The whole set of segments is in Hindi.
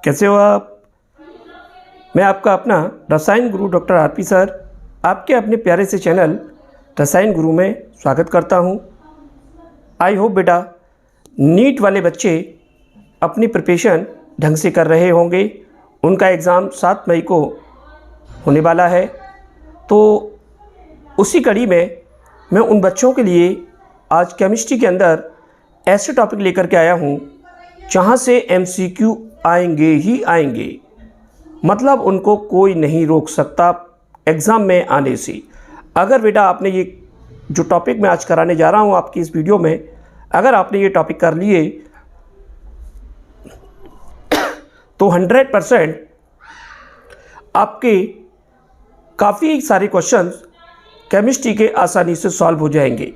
कैसे हो आप? मैं आपका अपना रसायन गुरु डॉक्टर आरपी सर आपके अपने प्यारे से चैनल रसायन गुरु में स्वागत करता हूं। आई होप बेटा नीट वाले बच्चे अपनी प्रिपरेशन ढंग से कर रहे होंगे। उनका एग्ज़ाम 7 मई को होने वाला है, तो उसी कड़ी में मैं उन बच्चों के लिए आज केमिस्ट्री के अंदर ऐसे टॉपिक लेकर के आया हूं जहां से एमसीक्यू आएंगे ही आएंगे, मतलब उनको कोई नहीं रोक सकता एग्ज़ाम में आने से। अगर बेटा आपने ये जो टॉपिक मैं आज कराने जा रहा हूँ आपकी इस वीडियो में, अगर आपने ये टॉपिक कर लिए तो 100% आपके काफ़ी सारे क्वेश्चंस केमिस्ट्री के आसानी से सॉल्व हो जाएंगे।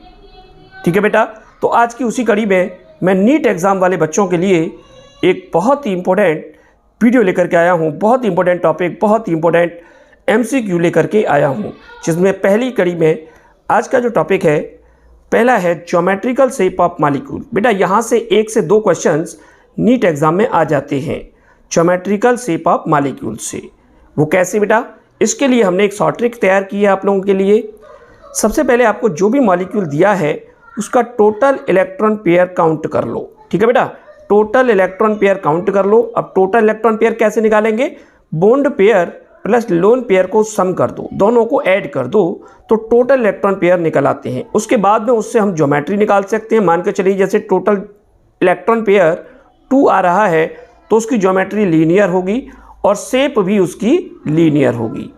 ठीक है बेटा, तो आज की उसी कड़ी में मैं नीट एग्ज़ाम वाले बच्चों के लिए एक बहुत ही इम्पोर्टेंट वीडियो लेकर के आया हूँ, बहुत ही इम्पोर्टेंट टॉपिक, बहुत ही इम्पोर्टेंट एमसीक्यू लेकर के आया हूँ, जिसमें पहली कड़ी में आज का जो टॉपिक है पहला है ज्योमेट्रिकल शेप ऑफ मॉलिक्यूल। बेटा यहाँ से 1 से 2 क्वेश्चंस नीट एग्ज़ाम में आ जाते हैं ज्योमेट्रिकल शेप ऑफ मॉलिक्यूल से। वो कैसे बेटा? इसके लिए हमने एक शॉर्ट ट्रिक तैयार की है आप लोगों के लिए। सबसे पहले आपको जो भी मॉलिक्यूल दिया है उसका टोटल इलेक्ट्रॉन पेयर काउंट कर लो। ठीक है बेटा, टोटल इलेक्ट्रॉन पेयर काउंट कर लो। अब टोटल इलेक्ट्रॉन पेयर कैसे निकालेंगे? Bond pair plus lone pair को सम कर दो, दोनों को ऐड कर दो तो टोटल इलेक्ट्रॉन पेयर निकल आते हैं। उसके बाद में उससे हम ज्योमेट्री निकाल सकते हैं। मान के चलिए जैसे टोटल इलेक्ट्रॉन पेयर 2 आ रहा है तो उसकी ज्योमेट्री लीनियर होगी और शेप भी उसकी लीनियर होगी।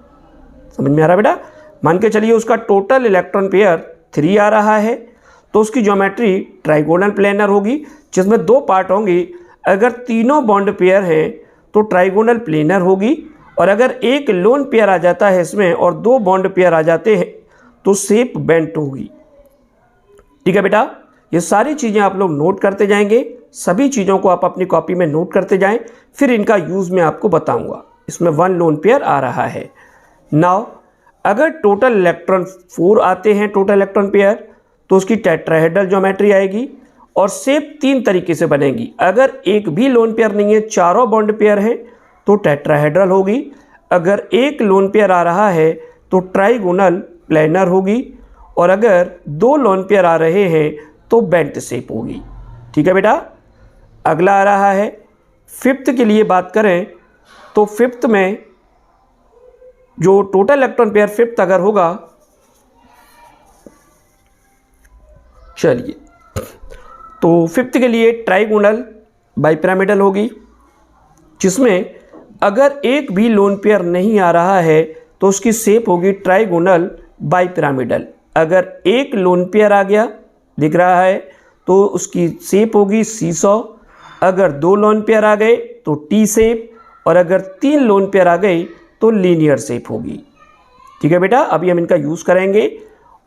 समझ में आ रहा बेटा? मान के चलिए उसका टोटल इलेक्ट्रॉन पेयर 3 आ रहा है तो उसकी ज्योमेट्री ट्राइगोनल प्लेनर होगी, जिसमें 2 पार्ट होंगे। अगर तीनों बॉन्ड पेयर हैं तो ट्राइगोनल प्लेनर होगी, और अगर एक लोन पेयर आ जाता है इसमें और 2 बॉन्ड पेयर आ जाते हैं तो शेप बेंट होगी। ठीक है बेटा, ये सारी चीज़ें आप लोग नोट करते जाएंगे, सभी चीज़ों को आप अपनी कॉपी में नोट करते जाएं, फिर इनका यूज़ मैं आपको बताऊंगा। इसमें 1 लोन पेयर आ रहा है। नाउ अगर टोटल इलेक्ट्रॉन 4 आते हैं टोटल इलेक्ट्रॉन पेयर तो उसकी टेट्राहेड्रल ज्योमेट्री आएगी और शेप 3 तरीके से बनेगी। अगर एक भी लोन पेयर नहीं है, चारों बॉन्ड पेयर हैं तो टेट्राहेड्रल होगी। अगर एक लोन पेयर आ रहा है तो ट्राइगोनल प्लेनर होगी, और अगर 2 लोन पेयर आ रहे हैं तो बेंट शेप होगी। ठीक है बेटा, अगला आ रहा है 5th के लिए बात करें तो 5th में जो टोटल इलेक्ट्रॉन पेयर 5th अगर होगा, चलिए तो 5th के लिए ट्राइगोनल बाइपिरामिडल होगी, जिसमें अगर एक भी लोन पेयर नहीं आ रहा है तो उसकी शेप होगी ट्राइगोनल बाइपिरामिडल। अगर एक लोन पेयर आ गया दिख रहा है तो उसकी शेप होगी सीसॉ। अगर 2 लोन पेयर आ गए तो टी शेप, और अगर 3 लोन पेयर आ गए तो लीनियर शेप होगी। ठीक है बेटा, अभी हम इनका यूज़ करेंगे।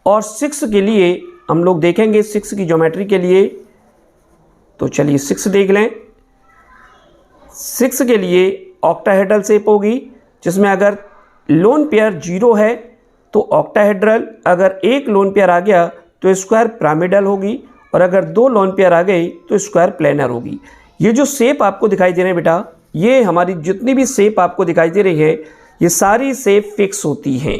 और 6 के लिए हम लोग देखेंगे 6 की ज्योमेट्री के लिए, तो चलिए 6 देख लें। 6 के लिए ऑक्टाहेड्रल शेप होगी, जिसमें अगर लोन पेयर 0 है तो ऑक्टाहेड्रल, अगर एक लोन पेयर आ गया तो स्क्वायर पिरामिडल होगी, और अगर 2 लोन पेयर आ गई तो स्क्वायर प्लेनर होगी। ये जो शेप आपको दिखाई दे रहे हैं बेटा, ये हमारी जितनी भी शेप आपको दिखाई दे रही है ये सारी शेप फिक्स होती हैं।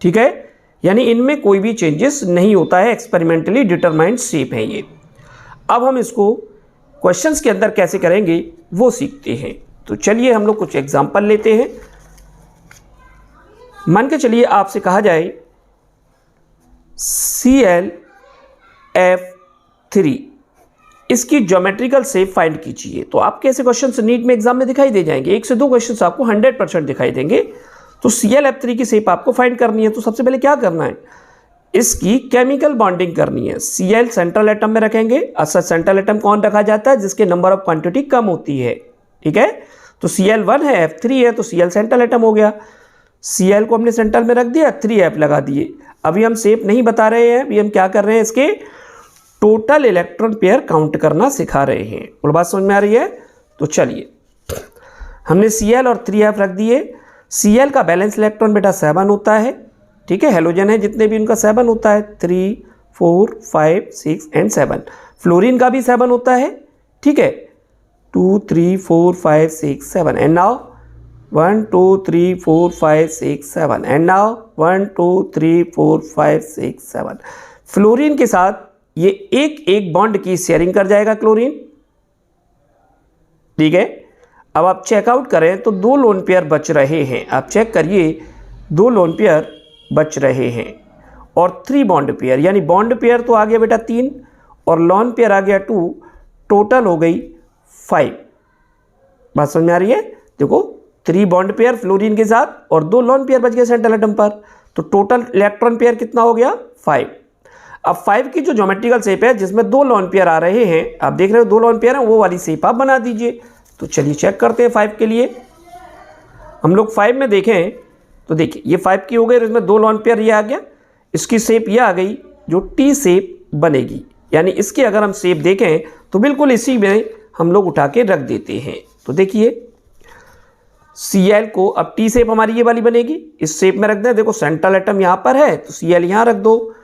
ठीक है, यानी इनमें कोई भी चेंजेस नहीं होता है, एक्सपेरिमेंटली डिटरमाइंड शेप है ये। अब हम इसको क्वेश्चंस के अंदर कैसे करेंगे वो सीखते हैं। तो चलिए हम लोग कुछ एग्जांपल लेते हैं। मान के चलिए आपसे कहा जाए ClF3, इसकी ज्योमेट्रिकल शेप फाइंड कीजिए। तो आपके ऐसे क्वेश्चंस नीट में एग्जाम में दिखाई दे जाएंगे, 1 से 2 क्वेश्चंस आपको 100% दिखाई देंगे। तो ClF3 की शेप आपको फाइंड करनी है, तो सबसे पहले क्या करना है, इसकी केमिकल बॉन्डिंग करनी है। Cl सेंट्रल एटम में रखेंगे। अच्छा, सेंट्रल एटम कौन रखा जाता है? जिसके नंबर ऑफ क्वांटिटी कम होती है। ठीक है, तो Cl1 है, F3 है, तो Cl सेंट्रल एटम हो गया। Cl को हमने सेंट्रल में रख दिया, 3F लगा दिए। अभी हम शेप नहीं बता रहे हैं, अभी हम क्या कर रहे हैं, इसके टोटल इलेक्ट्रॉन पेयर काउंट करना सिखा रहे हैं। और बात समझ में आ रही है? तो चलिए हमने Cl और 3F रख दिए। Cl का बैलेंस इलेक्ट्रॉन बेटा 7 होता है। ठीक है, हेलोजन है जितने भी उनका 7 होता है, 3, 4, 5, 6 एंड 7। फ्लोरीन का भी 7 होता है। ठीक है, 2 3 4 5 6 7 and now 1 2 3 4 5 6 7 and now 1 2 3 4 5 6 7। Fluorine के साथ ये एक एक बॉन्ड की शेयरिंग कर जाएगा क्लोरीन, ठीक है। अब आप चेकआउट करें तो 2 लोन पेयर बच रहे हैं, आप चेक करिए 2 लोन पेयर बच रहे हैं और 3 बॉन्ड पेयर, यानी बॉन्ड पेयर तो आ गया बेटा 3 और लोन पेयर आ गया 2, टोटल हो गई 5। बात समझ में आ रही है? देखो 3 बॉन्ड पेयर फ्लोरीन के साथ और 2 लोन पेयर बच गए सेंट्रल एटम पर, तो टोटल इलेक्ट्रॉन पेयर कितना हो गया 5। अब 5 की जो ज्योमेट्रिकल शेप है जिसमें 2 लोन पेयर आ रहे हैं, आप देख रहे हो 2 लोन पेयर हैं, वो वाली शेप आप बना दीजिए। तो चलिए चेक करते हैं 5 के लिए। हम लोग 5 में देखें तो देखिए ये 5 की हो गई और इसमें 2 लोन पेयर ये आ गया, इसकी शेप ये आ गई जो टी शेप बनेगी, यानी इसकी अगर हम शेप देखें तो बिल्कुल इसी में हम लोग उठा के रख देते हैं। तो देखिए Cl को अब टी शेप हमारी ये वाली बनेगी, इस शेप में रख दें। देखो सेंट्रल एटम यहाँ पर है तो Cl यहाँ रख दो,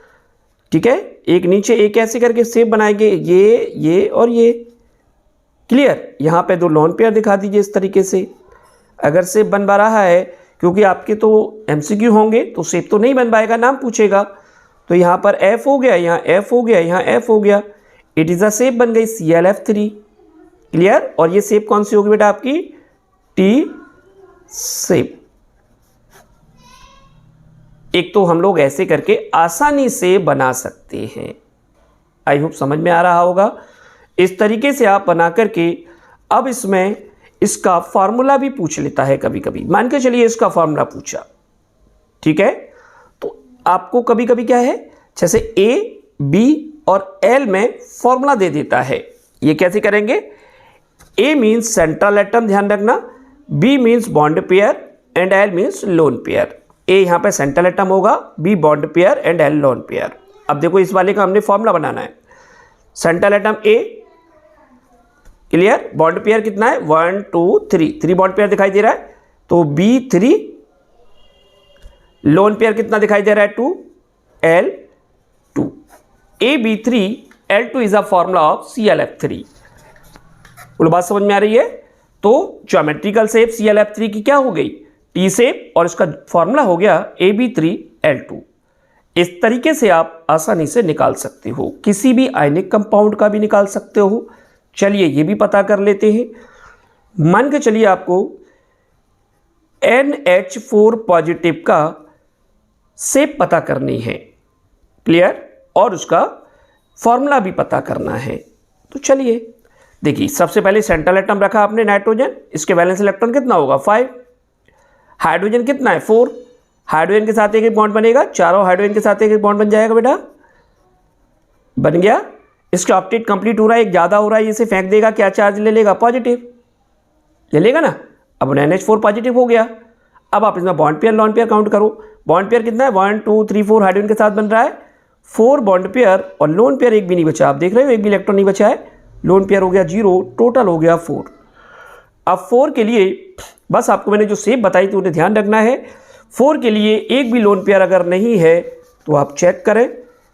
ठीक है। एक नीचे एक ऐसे करके शेप बनाएंगे, ये और ये, क्लियर। यहाँ पे 2 लोन पेयर दिखा दीजिए इस तरीके से। अगर शेप बन पा रहा है, क्योंकि आपके तो MCQ होंगे तो शेप तो नहीं बन पाएगा, नाम पूछेगा, तो यहाँ पर F हो गया, यहाँ F हो गया, यहाँ F हो गया, इट इज़ अ शेप बन गई ClF3, क्लियर। और ये शेप कौन सी होगी बेटा आपकी टी शेप। एक तो हम लोग ऐसे करके आसानी से बना सकते हैं, आई होप समझ में आ रहा होगा। इस तरीके से आप बना करके अब इसमें इसका फार्मूला भी पूछ लेता है कभी कभी। मान के चलिए इसका फार्मूला पूछा, ठीक है, तो आपको कभी कभी क्या है जैसे A, B और L में फॉर्मूला दे देता है। ये कैसे करेंगे? A मीन्स सेंट्रल एटम, ध्यान रखना, B means bond pair and L means lone pair. A यहाँ पे सेंट्रल एटम होगा, B bond pair and L lone pair. अब देखो इस वाले का हमने फॉर्मूला बनाना है। Central atom A, clear. Bond pair कितना है 1 2 3 बॉन्ड पेयर दिखाई दे रहा है, तो B3। लोन पेयर कितना दिखाई दे रहा है 2, L2। AB3L2 is a formula of ClF3। बोलो बात समझ में आ रही है? तो ज्योमेट्रिकल शेप ClF3 की क्या हो गई टी शेप और इसका फॉर्मूला हो गया AB3L2। इस तरीके से आप आसानी से निकाल सकते हो, किसी भी आयनिक कंपाउंड का भी निकाल सकते हो। चलिए ये भी पता कर लेते हैं। मान के चलिए आपको NH4 पॉजिटिव का शेप पता करनी है, क्लियर, और उसका फॉर्मूला भी पता करना है। तो चलिए देखिए, सबसे पहले सेंट्रल एटम रखा आपने नाइट्रोजन, इसके वैलेंस इलेक्ट्रॉन कितना होगा 5, हाइड्रोजन कितना है 4, हाइड्रोजन के साथ एक बॉन्ड बनेगा, चारों हाइड्रोजन के साथ एक बॉन्ड बन जाएगा बेटा, बन गया। इसका ऑक्टेट कंप्लीट हो रहा है, एक ज़्यादा हो रहा है, इसे फेंक देगा, क्या चार्ज ले लेगा पॉजिटिव ले लेगा ना। अब NH4 पॉजिटिव हो गया। अब आप इसमें bond pair lone pair count करो। बॉन्ड पेयर कितना है 1 2 3 4 हाइड्रोजन के साथ बन रहा है, 4 बॉन्ड पेयर और लोन पेयर एक भी नहीं बचा। आप देख रहे हो एक भी इलेक्ट्रॉन नहीं बचा है, लोन पेयर हो गया 0, टोटल हो गया 4। अब 4 के लिए बस आपको मैंने जो शेप बताई थी उन्हें ध्यान रखना है। 4 के लिए एक भी लोन पेयर अगर नहीं है तो आप चेक करें,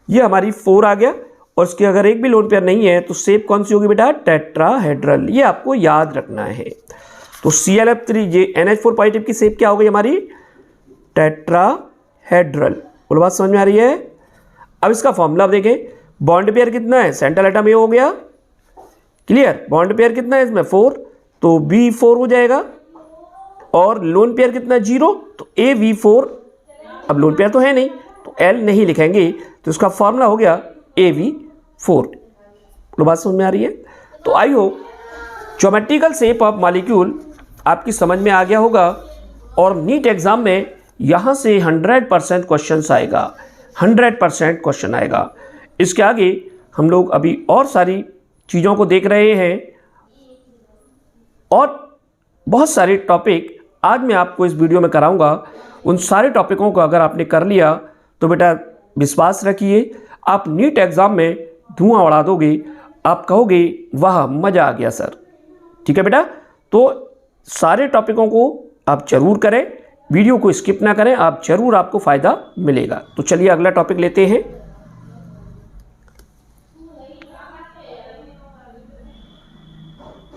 ये हमारी 4 आ गया और इसके अगर एक भी लोन पेयर नहीं है तो शेप कौन सी होगी बेटा टेट्राहेड्रल। ये आपको याद रखना है। तो ClF3 ये NH4 पॉजिटिव की शेप क्या हो गई हमारी टेट्राहेड्रल। बोलो बात समझ में आ रही है? अब इसका फॉर्मूला देखें, बॉन्ड पेयर कितना है सेंट्रल एटम A हो गया, क्लियर। बॉन्ड पेयर कितना है इसमें 4, तो B4 हो जाएगा और लोन पेयर कितना है 0, तो AV4। अब लोन पेयर तो है नहीं तो L नहीं लिखेंगे, तो इसका फॉर्मूला हो गया AV4। तो बात समझ में आ रही है? तो I hope geometrical shape of molecule आपकी समझ में आ गया होगा और नीट एग्जाम में यहाँ से 100% क्वेश्चन आएगा, 100% क्वेश्चन आएगा। इसके आगे हम लोग अभी और सारी चीज़ों को देख रहे हैं और बहुत सारे टॉपिक आज मैं आपको इस वीडियो में कराऊंगा। उन सारे टॉपिकों को अगर आपने कर लिया तो बेटा विश्वास रखिए आप नीट एग्ज़ाम में धुआं उड़ा दोगे, आप कहोगे वाह मज़ा आ गया सर। ठीक है बेटा, तो सारे टॉपिकों को आप जरूर करें, वीडियो को स्किप ना करें, आप जरूर आपको फ़ायदा मिलेगा। तो चलिए अगला टॉपिक लेते हैं।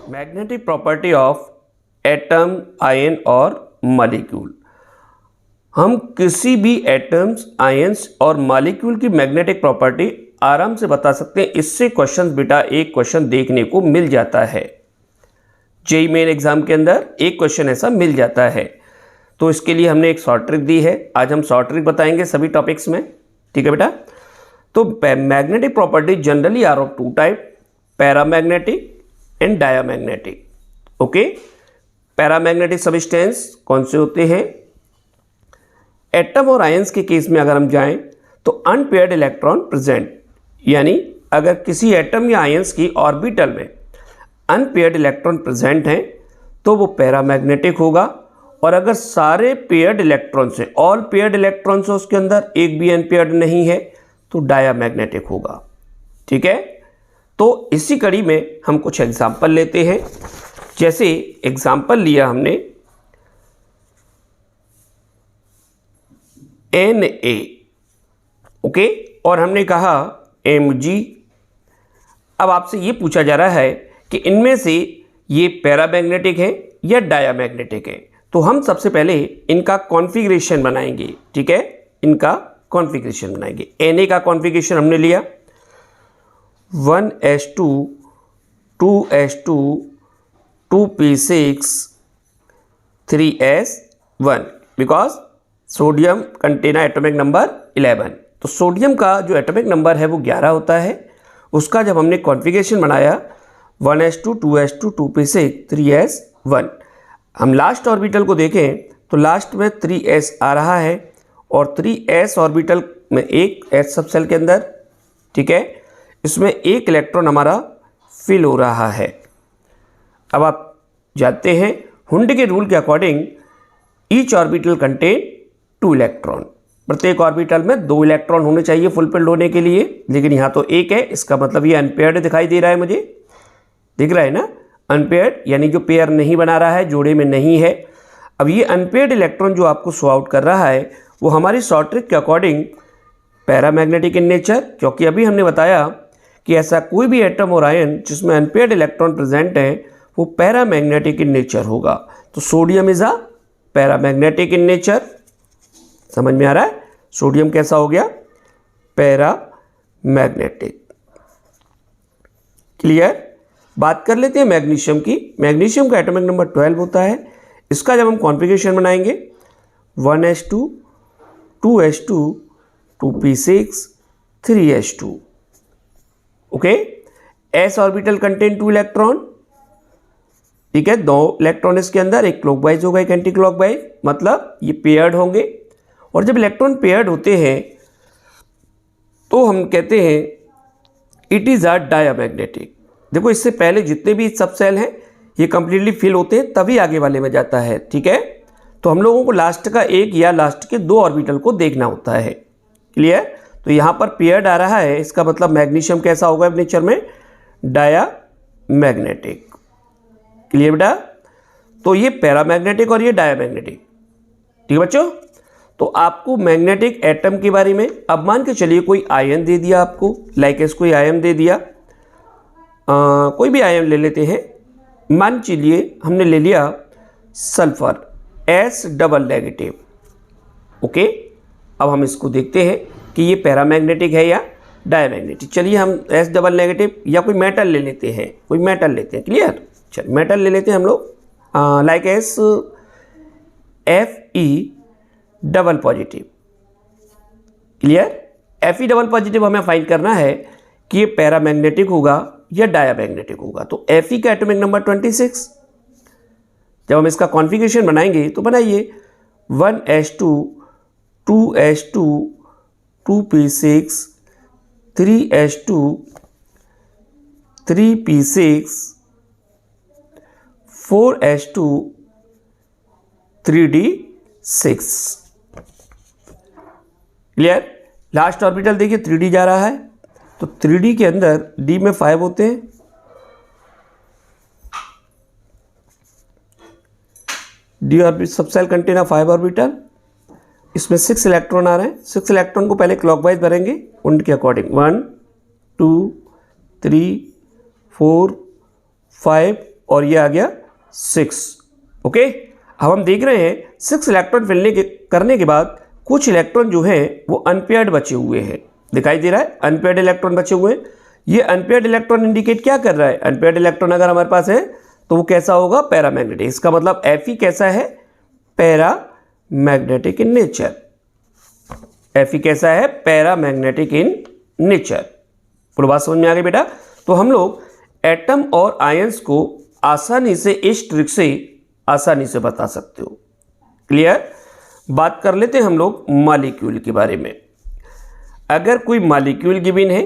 Magnetic property of atom, ion और मॉलिक्यूल। हम किसी भी एटम्स, आयंस और मॉलिक्यूल की मैग्नेटिक प्रॉपर्टी आराम से बता सकते हैं। इससे क्वेश्चन बेटा एक क्वेश्चन देखने को मिल जाता है, जेईई मेन एग्जाम के अंदर एक क्वेश्चन ऐसा मिल जाता है। तो इसके लिए हमने एक शॉर्ट ट्रिक दी है। आज हम शॉर्ट ट्रिक बताएंगे सभी टॉपिक्स में, ठीक है बेटा। तो magnetic property generally are of two type, paramagnetic and diamagnetic. Okay, paramagnetic substance कौन से होते हैं? एटम और आयंस के केस में अगर हम जाएं तो अनपेयर्ड इलेक्ट्रॉन प्रेजेंट, यानी अगर किसी एटम या आयंस की ऑर्बिटल में अनपेयर्ड इलेक्ट्रॉन प्रेजेंट हैं तो वो पैरामैग्नेटिक होगा। और अगर सारे पेयर्ड इलेक्ट्रॉन्स हैं, ऑल पेयर्ड इलेक्ट्रॉन्स है उसके अंदर, एक भी अनपेयर्ड नहीं है, तो डायामैग्नेटिक होगा। ठीक है, तो इसी कड़ी में हम कुछ एग्जाम्पल लेते हैं। जैसे एग्जाम्पल लिया हमने Na, ओके, और हमने कहा Mg। अब आपसे ये पूछा जा रहा है कि इनमें से ये पैरामैग्नेटिक है या डायामैग्नेटिक है। तो हम सबसे पहले इनका कॉन्फ़िगरेशन बनाएंगे। ठीक है, इनका कॉन्फ़िगरेशन बनाएंगे। Na का कॉन्फ़िगरेशन हमने लिया 1s2 2s2 2p6 3s1, because sodium contain atomic number 11। तो सोडियम का जो एटॉमिक नंबर है वो 11 होता है। उसका जब हमने कॉन्फ़िगरेशन बनाया 1s2 2s2 2p6 3s1, हम लास्ट ऑर्बिटल को देखें तो लास्ट में 3s आ रहा है और 3s ऑर्बिटल में एक s सब सेल के अंदर, ठीक है, इसमें एक इलेक्ट्रॉन हमारा फिल हो रहा है। अब आप जानते हैं हुंड के रूल के according each orbital contain 2 electron, प्रत्येक ऑर्बिटल में 2 इलेक्ट्रॉन होने चाहिए फुलफिल्ड होने के लिए, लेकिन यहाँ तो एक है। इसका मतलब ये अनपेयर्ड दिखाई दे रहा है, मुझे दिख रहा है ना, अनपेयर्ड, यानी जो पेयर नहीं बना रहा है, जोड़े में नहीं है। अब ये अनपेयर्ड इलेक्ट्रॉन जो आपको शो आउट कर रहा है वो हमारी शॉर्ट ट्रिक के अकॉर्डिंग पैरामैग्नेटिक इन नेचर, क्योंकि अभी हमने बताया कि ऐसा कोई भी एटम और आयन जिसमें अनपेयर्ड इलेक्ट्रॉन प्रेजेंट है वो पैरामैग्नेटिक इन नेचर होगा। तो sodium is a paramagnetic in nature. समझ में आ रहा है? सोडियम कैसा हो गया? पैरामैग्नेटिक। क्लियर? बात कर लेते हैं मैग्नीशियम की। मैग्नीशियम का एटॉमिक नंबर 12 होता है। इसका जब हम कॉन्फ़िगरेशन बनाएंगे 1s2 2s2 2p6 3s2, okay. s orbital contain 2 electron, ठीक है, 2 इलेक्ट्रॉन इसके अंदर, एक क्लॉकवाइज होगा एक एंटी क्लॉकवाइज, मतलब ये पेयर्ड होंगे। और जब इलेक्ट्रॉन पेयर्ड होते हैं तो हम कहते हैं इट इज़ अ डायामैग्नेटिक। देखो इससे पहले जितने भी सब सेल हैं ये कंप्लीटली फिल होते हैं तभी आगे वाले में जाता है, ठीक है। तो हम लोगों को लास्ट का एक या लास्ट के 2 ऑर्बिटल को देखना होता है। क्लियर? तो यहाँ पर पेयर्ड आ रहा है, इसका मतलब मैग्नीशियम कैसा होगा नेचर में? डायामैग्नेटिक। क्लियर बेटा? तो ये पैरामैग्नेटिक और ये डायामैग्नेटिक, ठीक है बच्चों। तो आपको मैग्नेटिक एटम के बारे में, अब मान के चलिए कोई आयन दे दिया आपको, लाइक ऐसे कोई आयन दे दिया, कोई भी आयन ले लेते हैं। मान चलिए हमने ले लिया sulphur S double negative, okay. अब हम इसको देखते हैं कि ये पैरामैग्नेटिक है या डायामैग्नेटिक। चलिए हम S डबल नेगेटिव या कोई मेटल ले लेते हैं, कोई मेटल लेते हैं। क्लियर? चलिए मेटल ले लेते हैं हम लोग, like S Fe double positive. Clear? Fe double positive हमें फाइंड करना है कि ये पैरामैग्नेटिक होगा या डायामैग्नेटिक होगा। तो Fe का एटॉमिक नंबर 26। जब हम इसका कॉन्फ़िगरेशन बनाएंगे तो बनाइए 1s2 2s2 2p6 3s2 3p6 4s2 3d6। Clear? Last orbital देखिए 3d जा रहा है, तो 3d के अंदर d में 5 होते हैं, d ऑर्बिट सब सेल कंटेन 5 ऑर्बिटल, इसमें 6 इलेक्ट्रॉन आ रहे हैं। 6 इलेक्ट्रॉन को पहले क्लॉकवाइज भरेंगे उनके अकॉर्डिंग, 1 2 3 4 5 और ये आ गया 6। ओके, अब हम देख रहे हैं 6 इलेक्ट्रॉन करने के बाद कुछ इलेक्ट्रॉन जो है वो अनपेयर्ड बचे हुए हैं। दिखाई दे रहा है अनपेयर्ड इलेक्ट्रॉन बचे हुए हैं। ये अनपेयर्ड इलेक्ट्रॉन इंडिकेट क्या कर रहा है? अनपेयर्ड इलेक्ट्रॉन अगर हमारे पास है तो वो कैसा होगा? पैरामैग्नेटिक। इसका मतलब Fe कैसा है? Paramagnetic in nature. Fe कैसा है? Paramagnetic in nature. पूरी बात समझ में आ गई बेटा? तो हम लोग एटम और आयंस को आसानी से इस ट्रिक से आसानी से बता सकते हो। क्लियर? बात कर लेते हैं हम लोग मॉलिक्यूल के बारे में। अगर कोई मॉलिक्यूल गिवन है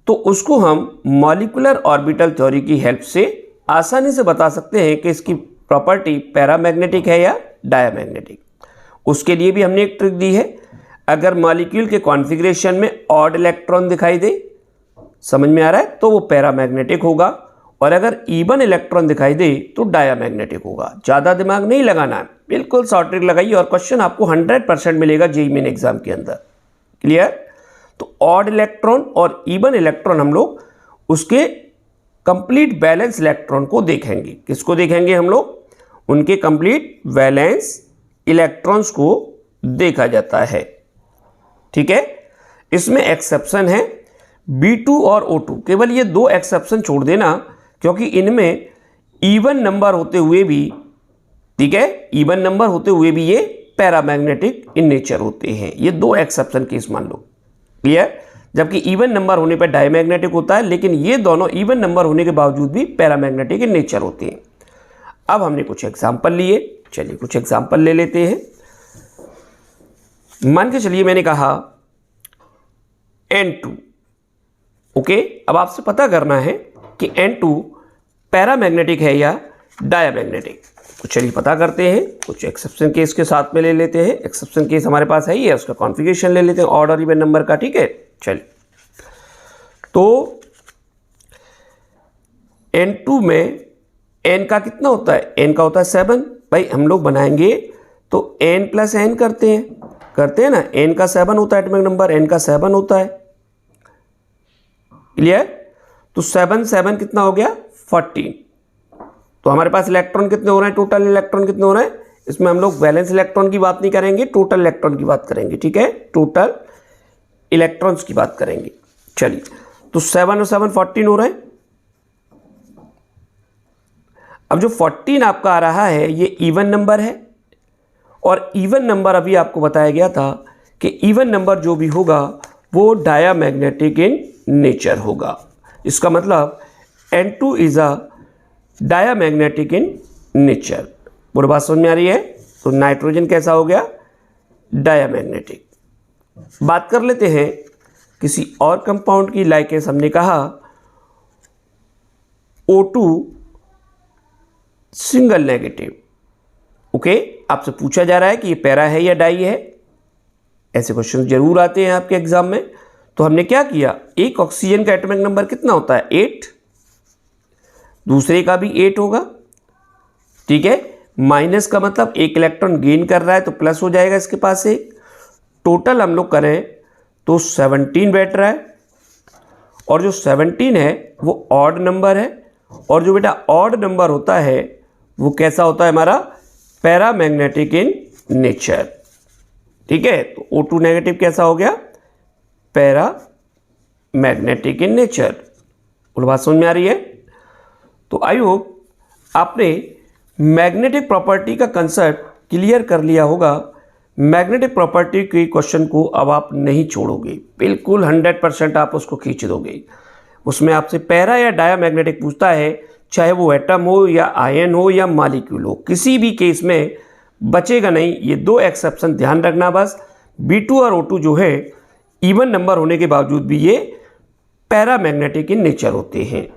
तो उसको हम मॉलिक्यूलर ऑर्बिटल थ्योरी की हेल्प से आसानी से बता सकते हैं कि इसकी प्रॉपर्टी पैरामैग्नेटिक है या डायमैग्नेटिक। उसके लिए भी हमने एक ट्रिक दी है। अगर मॉलिक्यूल के कॉन्फ़िगरेशन में ऑड इलेक्ट्रॉन दिखाई दे, समझ में आ रहा है, तो वो पैरामैग्नेटिक होगा, और अगर इवन इलेक्ट्रॉन दिखाई दे तो डायमैग्नेटिक होगा। ज़्यादा दिमाग नहीं लगाना है, बिल्कुल शॉर्ट ट्रिक लगाइए और क्वेश्चन आपको 100% मिलेगा जेईई मेन एग्जाम के अंदर। क्लियर? तो ऑड इलेक्ट्रॉन और इवन इलेक्ट्रॉन हम लोग उसके कंप्लीट बैलेंस इलेक्ट्रॉन को देखेंगे। किसको देखेंगे हम लोग? उनके कंप्लीट वैलेंस इलेक्ट्रॉन्स को देखा जाता है। ठीक है, इसमें एक्सेप्शन है B2 और O2। केवल ये 2 एक्सेप्शन छोड़ देना, क्योंकि इनमें इवन नंबर होते हुए भी, ठीक है, इवन नंबर होते हुए भी ये पैरामैग्नेटिक इन नेचर होते हैं। ये 2 एक्सेप्शन केस मान लो। क्लियर? जबकि इवन नंबर होने पर डायमैग्नेटिक होता है, लेकिन ये दोनों इवन नंबर होने के बावजूद भी पैरामैग्नेटिक इन नेचर होते हैं। अब हमने कुछ एग्जाम्पल लिए, चलिए कुछ एग्जाम्पल ले लेते हैं। मान के चलिए मैंने कहा N2। ओके, अब आपसे पता करना है कि N2 पैरामैग्नेटिक है या डायमैग्नेटिक। तो चलिए पता करते हैं। कुछ एक्सेप्शन केस के साथ में ले लेते हैं। एक्सेप्शन केस हमारे पास है ही है, उसका कॉन्फ़िगरेशन ले लेते हैं ऑड और इवन नंबर का। ठीक है, चलिए। तो N2 में N का कितना होता है? N का होता है 7। भाई हम लोग बनाएंगे तो N + N करते हैं ना। N का 7 होता है एटॉमिक नंबर, N का 7 होता है। क्लियर? तो 7 कितना हो गया? 14। तो हमारे पास इलेक्ट्रॉन कितने हो रहे हैं? टोटल इलेक्ट्रॉन कितने हो रहे हैं? इसमें हम लोग वैलेंस इलेक्ट्रॉन की बात नहीं करेंगे, टोटल इलेक्ट्रॉन की बात करेंगे। ठीक है, टोटल इलेक्ट्रॉन्स की बात करेंगे। चलिए, तो 7 और 7 14 हो रहे हैं। अब जो 14 आपका आ रहा है ये इवन नंबर है, और इवन नंबर अभी आपको बताया गया था कि इवन नंबर जो भी होगा वो डायमैग्नेटिक इन नेचर होगा। इसका मतलब N2 is a diamagnetic in nature. पूरी बात समझ में आ रही है? तो नाइट्रोजन कैसा हो गया? डायमैग्नेटिक। बात कर लेते हैं किसी और कंपाउंड की। लाइक हमने कहा O2 सिंगल नेगेटिव। ओके, आपसे पूछा जा रहा है कि ये पैरा है या डाई है। ऐसे क्वेश्चन जरूर आते हैं आपके एग्जाम में। तो हमने क्या किया, एक ऑक्सीजन का एटॉमिक नंबर कितना होता है? 8। दूसरे का भी 8 होगा। ठीक है, माइनस का मतलब एक इलेक्ट्रॉन गेन कर रहा है तो प्लस हो जाएगा इसके पास एक। टोटल हम लोग करें तो 17 बैठ रहा है, और जो 17 है वो ऑड नंबर है, और जो बेटा ऑड नंबर होता है वो कैसा होता है हमारा? Paramagnetic in nature. ठीक है, तो O2 नेगेटिव कैसा हो गया? Paramagnetic in nature. पूरी बात समझ में आ रही है? तो आई होप आपने मैग्नेटिक प्रॉपर्टी का कंसेप्ट क्लियर कर लिया होगा। मैग्नेटिक प्रॉपर्टी के क्वेश्चन को अब आप नहीं छोड़ोगे, बिल्कुल 100% आप उसको खींच दोगे। उसमें आपसे पैरा या डायमैग्नेटिक पूछता है, चाहे वो एटम हो या आयन हो या मॉलिक्यूल हो, किसी भी केस में बचेगा नहीं। ये 2 एक्सेप्शन ध्यान रखना बस। B2 और O2 जो है इवन नंबर होने के बावजूद भी ये पैरामैग्नेटिक इन नेचर होते हैं।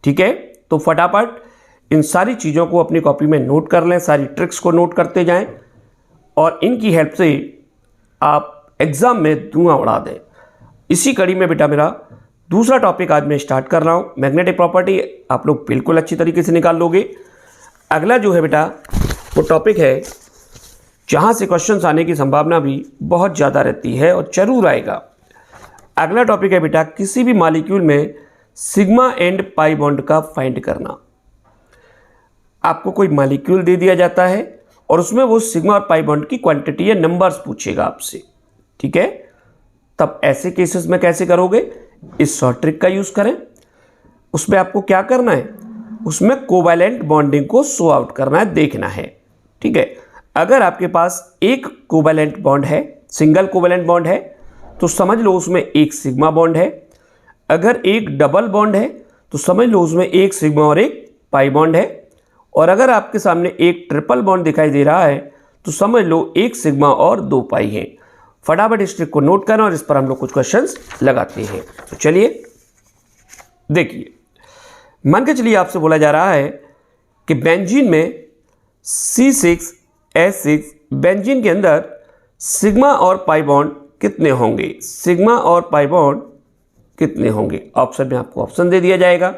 ठीक है, तो फटाफट इन सारी चीज़ों को अपनी कॉपी में नोट कर लें, सारी ट्रिक्स को नोट करते जाएं, और इनकी हेल्प से आप एग्ज़ाम में धुआं उड़ा दें। इसी कड़ी में बेटा मेरा दूसरा टॉपिक आज मैं स्टार्ट कर रहा हूँ। मैग्नेटिक प्रॉपर्टी आप लोग बिल्कुल अच्छी तरीके से निकाल लोगे। अगला जो है बेटा वो टॉपिक है जहाँ से क्वेश्चंस आने की संभावना भी बहुत ज़्यादा रहती है और जरूर आएगा। अगला टॉपिक है बेटा किसी भी मॉलिक्यूल में सिग्मा एंड पाई बॉन्ड का फाइंड करना। आपको कोई मॉलिक्यूल दे दिया जाता है और उसमें वो सिग्मा और पाई बॉन्ड की क्वांटिटी या नंबर्स पूछेगा आपसे, ठीक है। तब ऐसे केसेस में कैसे करोगे, इस शॉर्ट ट्रिक का यूज़ करें। उसमें आपको क्या करना है, उसमें कोवैलेंट बॉन्डिंग को शो आउट करना है, देखना है, ठीक है। अगर आपके पास एक कोवैलेंट बॉन्ड है, सिंगल कोवैलेंट बॉन्ड है, तो समझ लो उसमें एक सिग्मा बॉन्ड है। अगर एक डबल बॉन्ड है तो समझ लो उसमें एक सिग्मा और एक पाई बॉन्ड है। और अगर आपके सामने एक ट्रिपल बॉन्ड दिखाई दे रहा है तो समझ लो एक सिग्मा और दो पाई हैं। फटाफट इस ट्रिक को नोट करना और इस पर हम लोग कुछ क्वेश्चंस लगाते हैं। तो चलिए देखिए, मान के चलिए आपसे बोला जा रहा है कि बेंजीन में C6H6 बेंजीन के अंदर सिग्मा और पाई बॉन्ड कितने होंगे, सिग्मा और पाई बॉन्ड कितने होंगे। ऑप्शन में आपको ऑप्शन दे दिया जाएगा।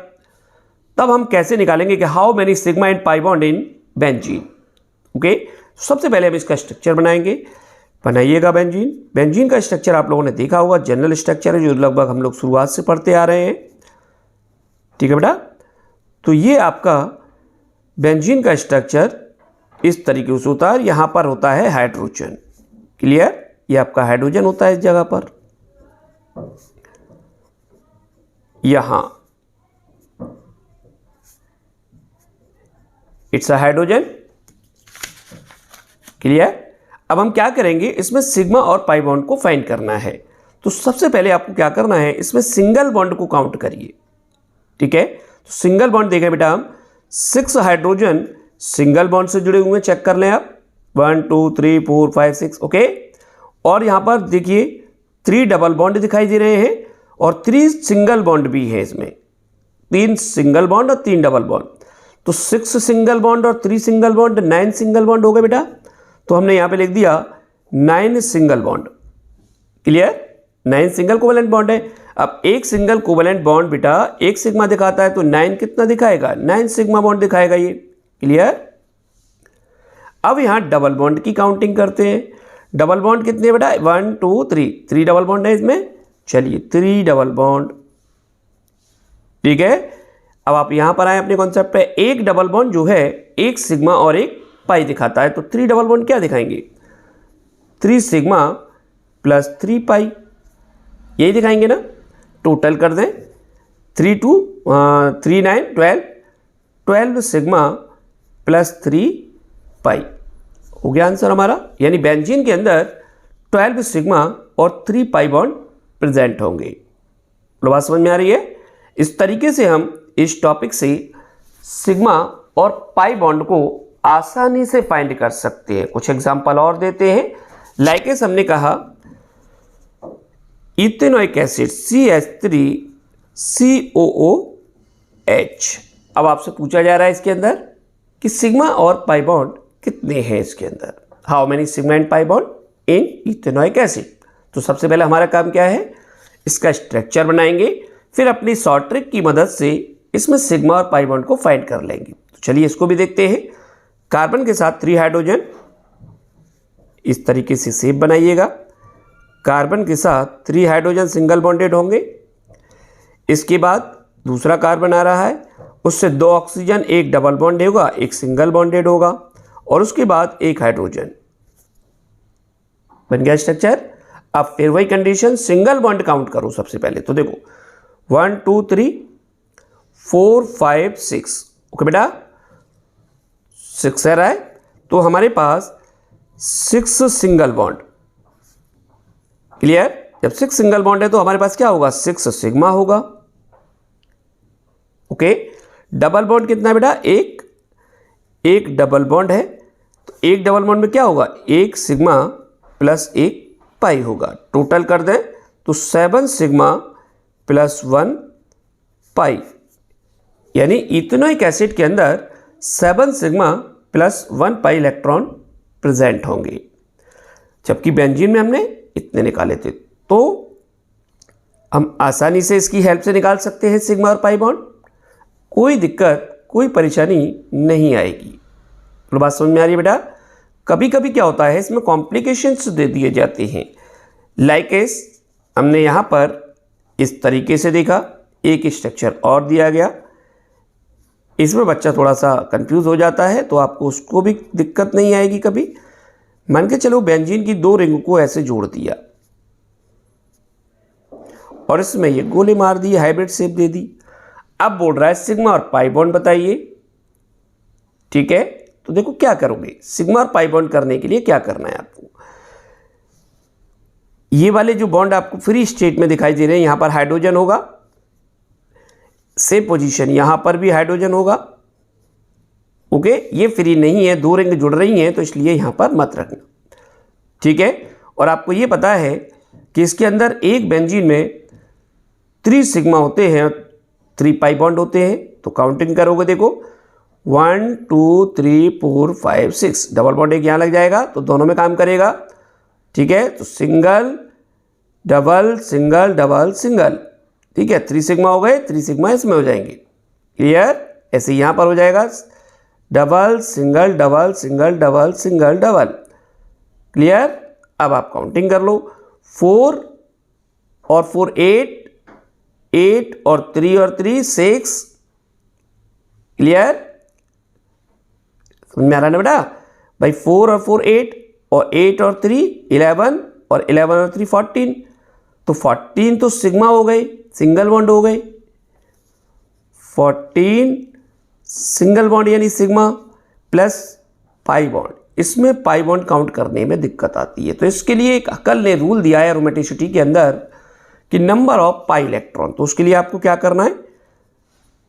तब हम कैसे निकालेंगे कि how many sigma and pi bond in benzene. Okay, सबसे पहले हम इसका स्ट्रक्चर बनाएंगे। बनाइएगा बेंजीन। बेंजीन का स्ट्रक्चर आप लोगों ने देखा होगा, जनरल स्ट्रक्चर है जो लगभग हम लोग शुरुआत से पढ़ते आ रहे हैं, ठीक है बेटा। तो ये आपका बेंजीन का स्ट्रक्चर इस तरीके से होता है। यहाँ पर होता है हाइड्रोजन, क्लियर, ये आपका हाइड्रोजन होता है इस जगह पर, यहां इट्स अ हाइड्रोजन, क्लियर। अब हम क्या करेंगे, इसमें सिग्मा और पाई बॉन्ड को फाइंड करना है। तो सबसे पहले आपको क्या करना है, इसमें सिंगल बॉन्ड को काउंट करिए, ठीक है। तो सिंगल बॉन्ड देखें बेटा हम, 6 हाइड्रोजन सिंगल बॉन्ड से जुड़े हुए, चेक कर लें आप, 1 2 3 4 5 6, ओके। और यहां पर देखिए 3 डबल बॉन्ड दिखाई दे रहे हैं और 3 सिंगल बॉन्ड भी है इसमें, 3 सिंगल बॉन्ड और 3 डबल बॉन्ड। तो 6 सिंगल बॉन्ड और 3 सिंगल बॉन्ड, 9 सिंगल बॉन्ड हो गए बेटा। तो हमने यहां पे लिख दिया 9 single bond, clear, 9 single covalent bond है। अब एक सिंगल कोवैलेंट बॉन्ड बेटा एक सिग्मा दिखाता है तो 9 कितना दिखाएगा, 9 सिग्मा बॉन्ड दिखाएगा ये, क्लियर। अब यहां डबल बॉन्ड की काउंटिंग करते हैं। डबल बॉन्ड कितने बेटा, 1 2 3 डबल बॉन्ड है इसमें, चलिए 3 डबल बॉन्ड, ठीक है। अब आप यहां पर आए अपने कॉन्सेप्ट पे, एक डबल बॉन्ड जो है एक सिग्मा और एक पाई दिखाता है, तो 3 डबल बॉन्ड क्या दिखाएंगे, 3 सिग्मा प्लस 3 पाई, यही दिखाएंगे ना। टोटल कर दें, 3 2 3 9 12 सिग्मा प्लस 3 पाई, हो गया आंसर हमारा। यानी बेंजीन के अंदर 12 सिग्मा और 3 पाई बॉन्ड प्रेजेंट होंगे। बात समझ में आ रही है। इस तरीके से हम इस टॉपिक से सिग्मा और पाई बॉन्ड को आसानी से फाइंड कर सकते हैं। कुछ एग्जांपल और देते हैं। लाइकेस हमने कहा इथेनोइक एसिड CH3COOH। अब आपसे पूछा जा रहा है इसके अंदर कि सिग्मा और पाई बॉन्ड कितने हैं इसके अंदर, how many sigma and pi bond in ethanoic acid. तो सबसे पहले हमारा काम क्या है, इसका स्ट्रक्चर बनाएंगे, फिर अपनी शॉर्ट ट्रिक की मदद से इसमें सिग्मा और पाई बॉन्ड को फाइंड कर लेंगे। तो चलिए इसको भी देखते हैं। कार्बन के साथ 3 हाइड्रोजन, इस तरीके से शेप बनाइएगा। कार्बन के साथ 3 हाइड्रोजन सिंगल बॉन्डेड होंगे। इसके बाद दूसरा कार्बन आ रहा है, उससे 2 ऑक्सीजन, एक डबल बॉन्ड होगा, एक सिंगल बॉन्डेड होगा, और उसके बाद एक हाइड्रोजन। बन गया स्ट्रक्चर। अब फिर वही कंडीशन, सिंगल बॉन्ड काउंट करो सबसे पहले। तो देखो 1 2 3 4 5 6, ओके बेटा, 6 है रहा है। तो हमारे पास 6 सिंगल बॉन्ड, क्लियर। जब 6 सिंगल बॉन्ड है तो हमारे पास क्या होगा, 6 सिग्मा होगा, ओके। डबल बॉन्ड कितना है बेटा, एक डबल बॉन्ड है, तो एक डबल बॉन्ड में क्या होगा, एक सिग्मा प्लस एक पाई होगा। टोटल कर दें तो 7 सिग्मा प्लस 1 पाई, यानी इथेनोइक एसिड के अंदर 7 sigma plus 1 pi electron present होंगे, जबकि बेंजीन में हमने इतने निकाले थे। तो हम आसानी से इसकी हेल्प से निकाल सकते हैं सिग्मा और पाई बॉन्ड, कोई दिक्कत कोई परेशानी नहीं आएगी। तो बात समझ में आ रही है बेटा। कभी कभी क्या होता है, इसमें कॉम्प्लिकेशंस दे दिए जाते हैं। लाइकेस हमने यहाँ पर इस तरीके से देखा, एक स्ट्रक्चर और दिया गया, इसमें बच्चा थोड़ा सा कंफ्यूज हो जाता है, तो आपको उसको भी दिक्कत नहीं आएगी कभी। मान के चलो बेंजीन की 2 रिंग को ऐसे जोड़ दिया और इसमें ये गोले मार दिए, हाइब्रिड शेप दे दी। अब बोल रहा है सिग्मा और पाई बॉन्ड बताइए। ठीक है, तो देखो क्या करोगे, सिग्मा और पाई बॉन्ड करने के लिए क्या करना है आपको। ये वाले जो बॉन्ड आपको फ्री स्टेट में दिखाई दे रहे हैं, यहां पर हाइड्रोजन होगा, सेम पोजीशन यहां पर भी हाइड्रोजन होगा। ओके, ये फ्री नहीं है, 2 रिंग जुड़ रही हैं, तो इसलिए यहां पर मत रखना। ठीक है, और आपको ये पता है कि इसके अंदर एक बेंजीन में 3 सिग्मा होते हैं, 3 पाई बॉन्ड होते हैं। तो काउंटिंग करोगे, देखो 1 2 3 4 5 6, डबल बॉन्ड एक यहां लग जाएगा, तो दोनों में काम करेगा। ठीक है, तो single double single double single. ठीक है, 3 सिग्मा हो गए, 3 सिग्मा इसमें हो जाएंगे। क्लियर, ऐसे यहां पर हो जाएगा double single double single double single double. Clear, अब आप काउंटिंग कर लो, 4 और 4 8, 8 और 3 और 3 6। क्लियर, समझ में आ रहा है ना बेटा भाई, 4 और 4 8 और 8 और 3 11 और 11 और 3 14। तो 14 तो सिग्मा हो गए, सिंगल बॉन्ड हो गए, 14 सिंगल बॉन्ड यानी सिग्मा प्लस पाई बॉन्ड। इसमें पाई बॉन्ड काउंट करने में दिक्कत आती है, तो इसके लिए एक हकल ने रूल दिया है एरोमेटिसिटी के अंदर कि नंबर ऑफ पाई इलेक्ट्रॉन। तो उसके लिए आपको क्या करना है,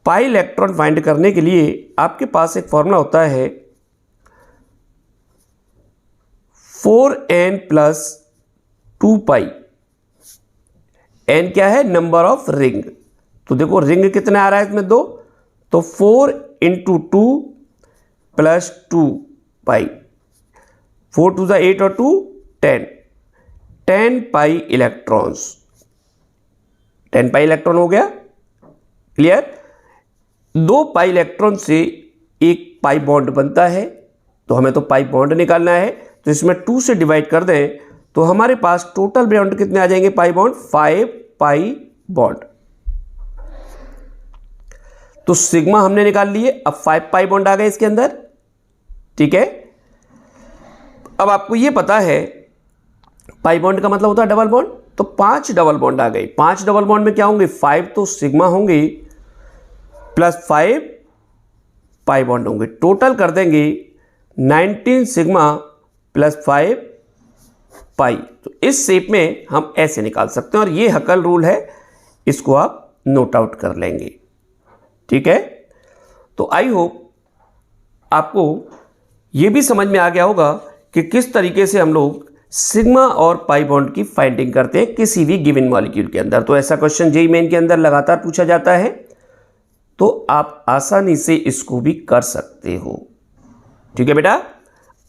पाई इलेक्ट्रॉन फाइंड करने के लिए आपके पास एक फॉर्मूला होता है 4n प्लस 2 पाई। n क्या है, नंबर ऑफ रिंग। तो देखो रिंग कितना आ रहा है इसमें 2, तो 4 इंटू 2 प्लस 2 पाई, 4 2 8 और 2 10, 10 पाई इलेक्ट्रॉन्स, 10 पाई इलेक्ट्रॉन हो गया। क्लियर, 2 पाई इलेक्ट्रॉन से एक पाई बॉन्ड बनता है, तो हमें तो पाई बॉन्ड निकालना है, तो इसमें 2 से डिवाइड कर दें तो हमारे पास टोटल बॉन्ड कितने आ जाएंगे पाई बॉन्ड, 5 पाई बॉन्ड। तो सिग्मा हमने निकाल लिए, अब 5 पाई बॉन्ड आ गए इसके अंदर। ठीक है, अब आपको ये पता है पाई बॉन्ड का मतलब होता है डबल बॉन्ड, तो 5 डबल बॉन्ड आ गए। 5 डबल बॉन्ड में क्या होंगे, 5 तो सिग्मा होंगे प्लस 5 पाई बॉन्ड होंगे, टोटल कर देंगे 19 सिग्मा प्लस 5 पाई। तो इस शेप में हम ऐसे निकाल सकते हैं, और ये हकल रूल है, इसको आप नोट आउट कर लेंगे। ठीक है, तो आई होप आपको ये भी समझ में आ गया होगा कि किस तरीके से हम लोग सिग्मा और पाई बॉन्ड की फाइंडिंग करते हैं किसी भी गिवन मॉलिक्यूल के अंदर। तो ऐसा क्वेश्चन जेईई मेन के अंदर लगातार पूछा जाता है, तो आप आसानी से इसको भी कर सकते हो। ठीक है बेटा,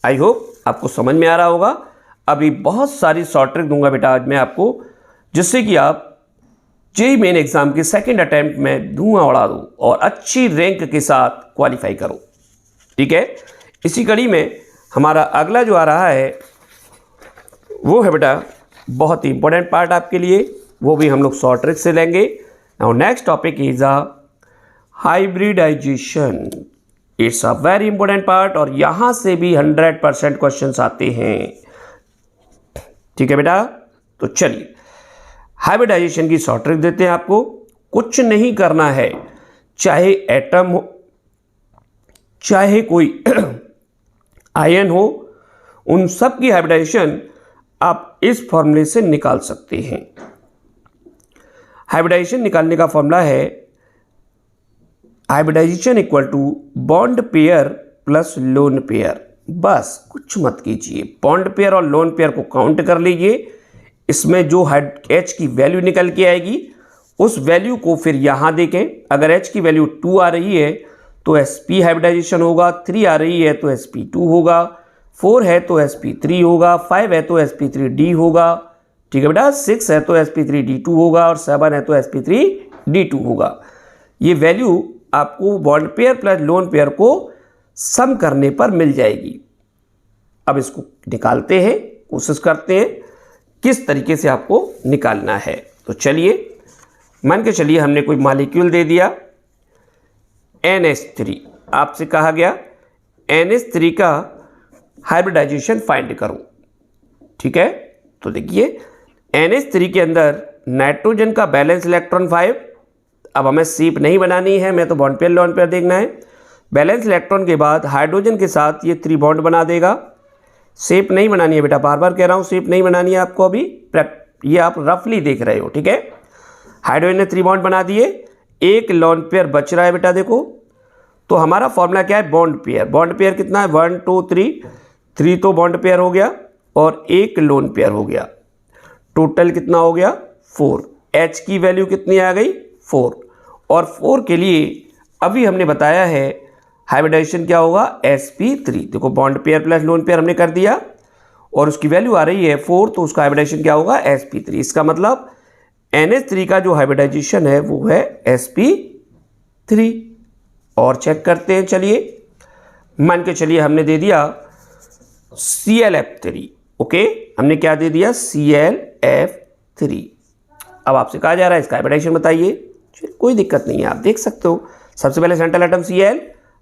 आई होप आपको समझ में आ रहा होगा। अभी बहुत सारी शॉर्ट ट्रिक दूंगा बेटा आज मैं आपको, जिससे कि आप जेईई मेन एग्जाम के सेकंड अटेम्प्ट में धुआं उड़ा दो और अच्छी रैंक के साथ क्वालिफाई करो। ठीक है, इसी कड़ी में हमारा अगला जो आ रहा है वो है बेटा बहुत ही इंपॉर्टेंट पार्ट आपके लिए, वो भी हम लोग शॉर्ट ट्रिक से लेंगे। Now next topic is a hybridization. It's a very important part, और यहां से भी 100% क्वेश्चंस आते हैं। ठीक है बेटा, तो चलिए हाइब्रिडाइजेशन की शॉर्ट ट्रिक देते हैं आपको। कुछ नहीं करना है, चाहे एटम हो, चाहे कोई आयन हो, उन सब की हाइब्रिडाइजेशन आप इस फॉर्मूले से निकाल सकते हैं। हाइब्रिडाइजेशन निकालने का फॉर्मूला है hybridization equal to bond pair plus lone pair. बस कुछ मत कीजिए, बॉन्ड पेयर और लोन पेयर को काउंट कर लीजिए। इसमें जो H की वैल्यू निकल के आएगी उस वैल्यू को फिर यहां देखें। अगर H की वैल्यू 2 आ रही है तो sp हाइब्रिडाइजेशन होगा, 3 आ रही है तो sp2 होगा, 4 है तो sp3 होगा, 5 है तो sp3d होगा। ठीक है बेटा, 6 है तो sp3d2 होगा, और 7 है तो sp3d2 होगा। ये वैल्यू आपको bond pair plus lone pair को सम करने पर मिल जाएगी। अब इसको निकालते हैं, कोशिश करते हैं किस तरीके से आपको निकालना है। तो चलिए, मान के चलिए हमने कोई मॉलिक्यूल दे दिया NH3, आपसे कहा गया NH3 का हाइब्रिडाइजेशन फाइंड करो। ठीक है, तो देखिए NH3 के अंदर नाइट्रोजन का बैलेंस इलेक्ट्रॉन 5। अब हमें सीप नहीं बनानी है, मैं तो बॉन्ड पेयर लोन पेयर देखना है। बैलेंस इलेक्ट्रॉन के बाद हाइड्रोजन के साथ ये 3 बॉन्ड बना देगा। शेप नहीं बनानी है बेटा, बार बार कह रहा हूँ, शेप नहीं बनानी है आपको अभी, ये आप रफली देख रहे हो। ठीक है, हाइड्रोजन ने 3 बॉन्ड बना दिए, एक लोन पेयर बच रहा है बेटा। देखो तो हमारा फॉर्मूला क्या है, बॉन्ड पेयर। बॉन्ड पेयर कितना है, 1 2 3 तो बॉन्ड पेयर हो गया और एक लोन पेयर हो गया। टोटल कितना हो गया, 4। H की वैल्यू कितनी आ गई, 4। और 4 के लिए अभी हमने बताया है हाइब्रिडाइजेशन क्या होगा, sp3। देखो bond pair plus lone pair हमने कर दिया और उसकी वैल्यू आ रही है 4, तो उसका हाइब्रिडाइजेशन क्या होगा, sp3। इसका मतलब NH3 का जो हाइब्रिडाइजेशन है वो है sp3। और चेक करते हैं, चलिए मान के चलिए हमने दे दिया ClF3। ओके, हमने क्या दे दिया, ClF3। अब आपसे कहा जा रहा है इसका हाइब्रिडाइजेशन बताइए। कोई दिक्कत नहीं है, आप देख सकते हो। सबसे पहले central atom Cl।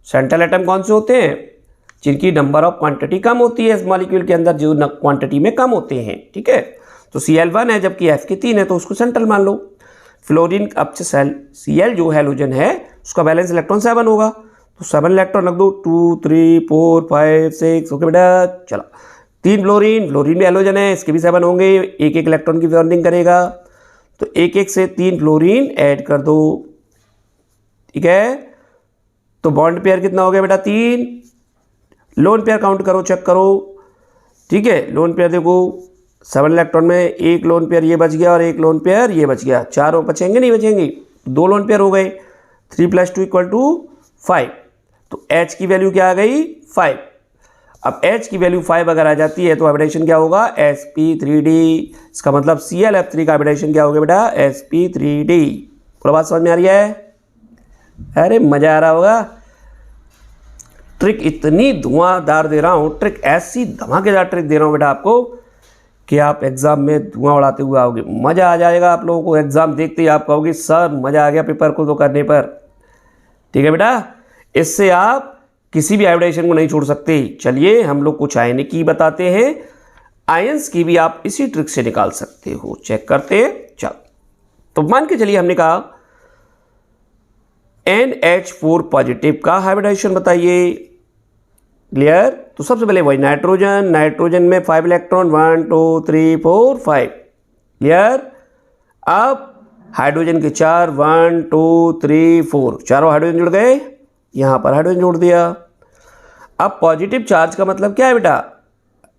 Central atom कौन से होते हैं, जिनकी नंबर ऑफ क्वांटिटी कम होती है इस मॉलिक्यूल के अंदर, जो क्वांटिटी में कम होते हैं। ठीक है, तो Cl1 है जबकि F के 3 है, तो उसको सेंट्रल मान लो। फ्लोरीन अब Cl जो हैलोजन है उसका बैलेंस इलेक्ट्रॉन 7 होगा, तो 7 इलेक्ट्रॉन रख दो, 2 3 4 5 6। ओके बेटा, चलो 3 फ्लोरीन भी हैलोजन है, इसके भी 7 होंगे, एक एक इलेक्ट्रॉन की बॉन्डिंग करेगा, तो एक एक से 3 फ्लोरीन ऐड कर दो। ठीक है, तो बॉन्ड पेयर कितना हो गया बेटा, 3। लोन पेयर काउंट करो, चेक करो। ठीक है, लोन पेयर देखो 7 इलेक्ट्रॉन में एक लोन पेयर ये बच गया और एक लोन पेयर ये बच गया, 4 बचेंगे नहीं बचेंगे, 2 लोन पेयर हो गए। 3 + 2 = 5, तो H की वैल्यू क्या आ गई, 5। अब H की वैल्यू 5 अगर आ जाती है तो हाइब्रिडाइजेशन क्या होगा, sp3d। इसका मतलब ClF3 का हाइब्रिडाइजेशन क्या होगा बेटा, sp3d। पूरा बात समझ में आ रही है, अरे मजा आ रहा होगा। ट्रिक इतनी धुआंधार दे रहा हूँ, ट्रिक ऐसी धमाकेदार ट्रिक दे रहा हूँ बेटा आपको कि आप एग्जाम में धुआं उड़ाते हुए आओगे। मज़ा आ जाएगा आप लोगों को, एग्जाम देखते ही आप कहोगे सर मज़ा आ गया पेपर को तो करने पर। ठीक है बेटा, इससे आप किसी भी हाइब्रिडाइजेशन को नहीं छोड़ सकते। चलिए हम लोग कुछ आयनिक बताते हैं, आयंस की भी आप इसी ट्रिक से निकाल सकते हो। चेक करते हैं, चल तो मान के चलिए हमने कहा NH4 पॉजिटिव का हाइब्रिडाइजेशन बताइए। क्लियर, तो सबसे पहले वही नाइट्रोजन में 5 इलेक्ट्रॉन, 1 2 3 4 5। क्लियर, अब हाइड्रोजन के 4, 1 2 3 4, चारों हाइड्रोजन जुड़ गए, यहां पर हाइड्रोजन जोड़ दिया। अब पॉजिटिव चार्ज का मतलब क्या है बेटा,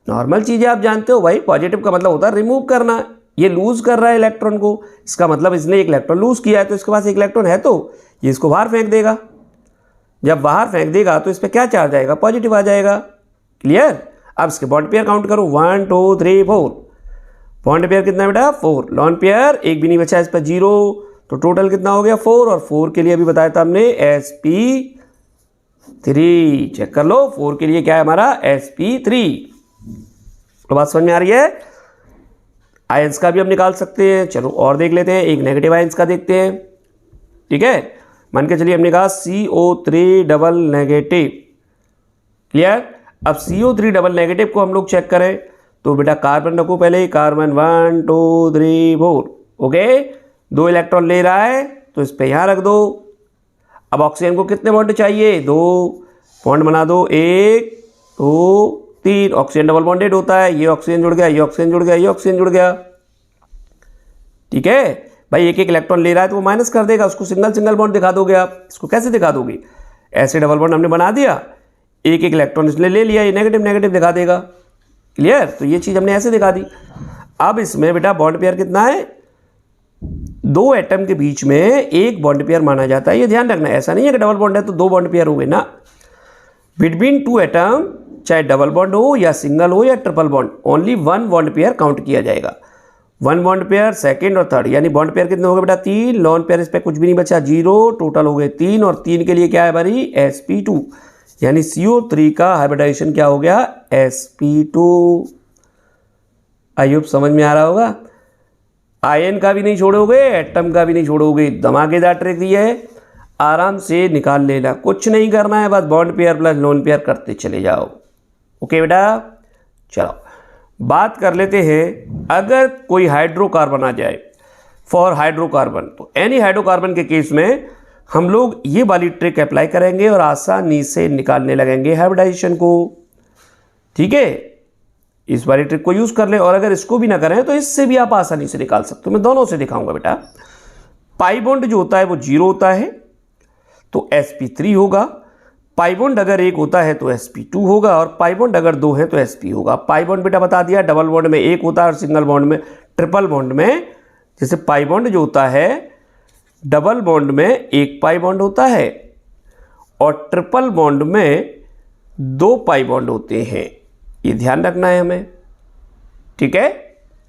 नॉर्मल चीजें आप जानते हो भाई, पॉजिटिव का मतलब होता है रिमूव करना। ये लूज कर रहा है इलेक्ट्रॉन को, इसका मतलब इसने एक इलेक्ट्रॉन लूज किया है, तो इसके पास एक इलेक्ट्रॉन है, तो ये इसको बाहर फेंक देगा। जब बाहर फेंक देगा तो इस पर क्या चार्ज आएगा, पॉजिटिव आ जाएगा। क्लियर, अब इसके बॉन्ड पेयर काउंट करो, 1 2 3 4। बॉन्ड पेयर कितना बेटा, 4। लॉन पेयर एक भी नहीं बचा, इस पर 0, तो टोटल कितना हो गया, 4। और 4 के लिए अभी बताया था हमने sp3। चेक कर लो, 4 के लिए क्या है हमारा, sp3। तो बात समझ में आ रही है। आयंस का भी हम निकाल सकते हैं, चलो और देख लेते हैं। एक नेगेटिव आयंस का देखते हैं। ठीक है, मान के चलिए हमने कहा CO3 डबल नेगेटिव। क्लियर, अब CO3 डबल नेगेटिव को हम लोग चेक करें तो बेटा कार्बन रखो पहले, कार्बन 1 2 3 4। ओके, 2 इलेक्ट्रॉन ले रहा है तो इस पे यहाँ रख दो। अब ऑक्सीजन को कितने बॉन्ड चाहिए, 2 बॉन्ड बना दो, 1 2 3। ऑक्सीजन डबल बॉन्डेड होता है, ये ऑक्सीजन जुड़ गया, ये ऑक्सीजन जुड़ गया, ये ऑक्सीजन जुड़ गया। ठीक है भाई, एक एक इलेक्ट्रॉन ले रहा है तो वो माइनस कर देगा, उसको सिंगल सिंगल बॉन्ड दिखा दोगे आप। इसको कैसे दिखा दोगे, ऐसे डबल बॉन्ड हमने बना दिया, एक एक इलेक्ट्रॉन इसने ले लिया, ये नेगेटिव नेगेटिव दिखा देगा। क्लियर, तो ये चीज़ हमने ऐसे दिखा दी। अब इसमें बेटा बॉन्ड पेयर कितना है, 2 एटम के बीच में एक बॉन्ड पेयर माना जाता है, ये ध्यान रखना। ऐसा नहीं है कि डबल बॉन्ड है तो 2 बॉन्ड पेयर हो गए ना। बिटवीन 2 एटम चाहे डबल बॉन्ड हो या सिंगल हो या triple bond, only 1 bond pair count किया जाएगा। 1 बॉन्ड पेयर, सेकंड और थर्ड, यानी बॉन्ड पेयर कितने हो गए बेटा, 3। लॉन पेयर इस पर कुछ भी नहीं बचा, 0। टोटल हो गए 3, और 3 के लिए क्या है भाई, sp2। यानी CO3 का हाइब्रिडाइजेशन क्या हो गया, sp2। आई होप समझ में आ रहा होगा। आयन का भी नहीं छोड़ोगे, एटम का भी नहीं छोड़ोगे, धमाकेदार ट्रिक दी है। आराम से निकाल लेना, कुछ नहीं करना है, बस bond pair plus lone pair करते चले जाओ। ओके बेटा, चलो बात कर लेते हैं अगर कोई हाइड्रोकार्बन आ जाए फॉर हाइड्रोकार्बन, तो एनी हाइड्रोकार्बन के केस में हम लोग ये वाली ट्रिक अप्लाई करेंगे और आसानी से निकालने लगेंगे हाइब्रिडाइजेशन को। ठीक है, इस वाली ट्रिक को यूज कर ले, और अगर इसको भी ना करें तो इससे भी आप आसानी से निकाल सकते हो। मैं दोनों से दिखाऊंगा बेटा। पाई बॉन्ड जो होता है वो 0 होता है तो sp3 होगा, पाई बॉन्ड अगर 1 होता है तो sp2 होगा, और पाई बॉन्ड अगर 2 है तो sp होगा। पाई बॉन्ड बेटा बता दिया, डबल बॉन्ड में 1 होता है और सिंगल बॉन्ड में, ट्रिपल बॉन्ड में, जैसे पाई बॉन्ड जो होता है डबल बॉन्ड में 1 पाई बॉन्ड होता है और ट्रिपल बॉन्ड में 2 पाई बॉन्ड होते हैं, ये ध्यान रखना है हमें। ठीक है,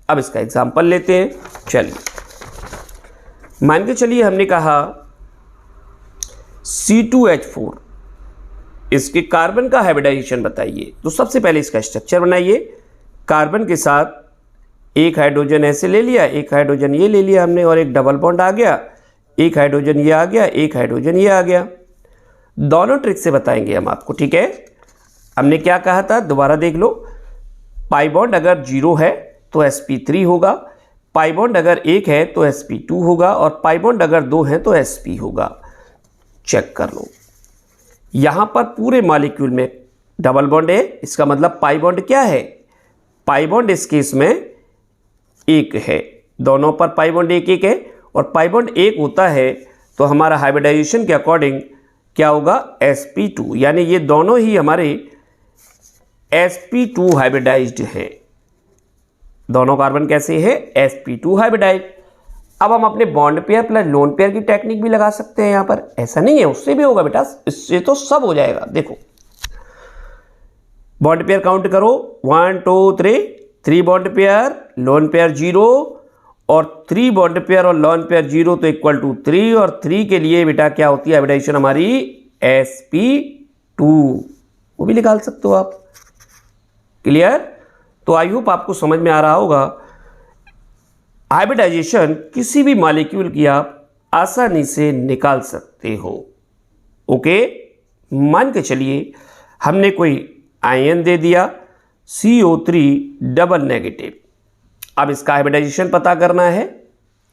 अब इसका एग्जांपल लेते हैं। चलिए मान के चलिए हमने कहा C2H4, इसके कार्बन का हाइब्रिडाइजेशन बताइए। तो सबसे पहले इसका स्ट्रक्चर बनाइए। कार्बन के साथ एक हाइड्रोजन ऐसे ले लिया, एक हाइड्रोजन ये ले लिया हमने, और एक डबल बॉन्ड आ गया, एक हाइड्रोजन ये आ गया, एक हाइड्रोजन ये आ गया। दोनों ट्रिक से बताएंगे हम आपको। ठीक है, हमने क्या कहा था, दोबारा देख लो। पाई बॉन्ड अगर 0 है तो sp3 होगा, पाई बॉन्ड अगर 1 है तो sp2 होगा, और पाई बॉन्ड अगर 2 है तो sp होगा। चेक कर लो, यहां पर पूरे मॉलिक्यूल में डबल बॉन्ड है, इसका मतलब पाई बॉन्ड क्या है, पाई बॉन्ड इस केस में 1 है, दोनों पर पाई बॉन्ड 1 है, और पाई बॉन्ड 1 होता है तो हमारा हाइब्रिडाइजेशन के अकॉर्डिंग क्या होगा, sp2, यानी ये दोनों ही हमारे sp2 हाइब्रिडाइज्ड हैं। दोनों कार्बन कैसे है, sp2 हाइब्रिडाइज्ड। अब हम अपने bond pair plus lone pair की टेक्निक भी लगा सकते हैं। यहां पर ऐसा नहीं है, उससे भी होगा बेटा, इससे तो सब हो जाएगा। देखो बॉन्ड पेयर काउंट करो, 1 2 3 बॉन्ड पेयर, लोन पेयर 0, और 3 बॉन्ड पेयर और लोन पेयर 0 तो इक्वल टू 3, और 3 के लिए बेटा क्या होती है हाइब्रिडाइजेशन हमारी, sp2, वो भी निकाल सकते हो आप। क्लियर? तो आई होप आपको समझ में आ रहा होगा। हाइब्रिडाइजेशन किसी भी मॉलिक्यूल की आप आसानी से निकाल सकते हो। ओके, मान के चलिए हमने कोई आयन दे दिया CO3 डबल नेगेटिव। अब इसका हाइब्रिडाइजेशन पता करना है।